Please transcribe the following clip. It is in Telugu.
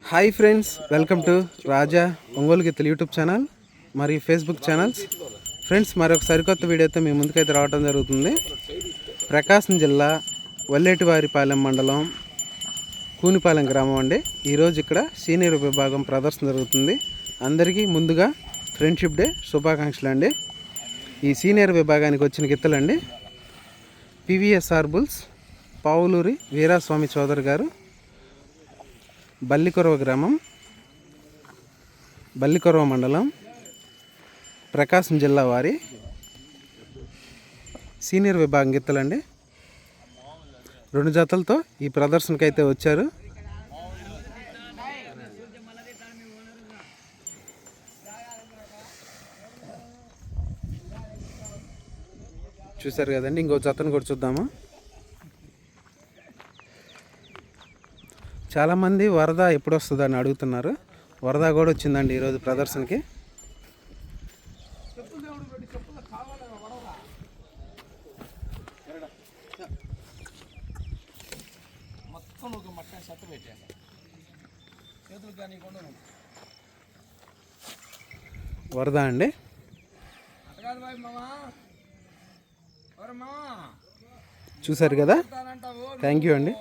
హాయ్ ఫ్రెండ్స్, వెల్కమ్ టు రాజా ఒంగోలు గిత్తలు యూట్యూబ్ ఛానల్ మరియు ఫేస్బుక్ ఛానల్స్. ఫ్రెండ్స్, మరొక సరికొత్త వీడియోతో మీ ముందుకైతే రావడం జరుగుతుంది. ప్రకాశం జిల్లా వల్లేటివారిపాలెం మండలం కూనిపాలెం గ్రామం అండి. ఈరోజు ఇక్కడ సీనియర్ విభాగం ప్రదర్శన జరుగుతుంది. అందరికీ ముందుగా ఫ్రెండ్షిప్ డే శుభాకాంక్షలు అండి. ఈ సీనియర్ విభాగానికి వచ్చిన గిత్తలండి పివిఎస్ఆర్ బుల్స్, పావులూరి వీరాస్వామి చౌదరి గారు, బల్లికొరవ గ్రామం, బల్లికొరవ మండలం, ప్రకాశం జిల్లా వారి సీనియర్ విభాగం గిత్తలండి. 2 జతలతో ఈ ప్రదర్శనకు అయితే వచ్చారు. చూసారు కదండి, ఇంకో జతను కూడా చూద్దాము. చాలామంది వరద ఎప్పుడు వస్తుందని అడుగుతున్నారు. వరద కూడా వచ్చిందండి ఈరోజు ప్రదర్శనకి. వరద అండి. చూసారు కదా, థ్యాంక్ యూ అండి.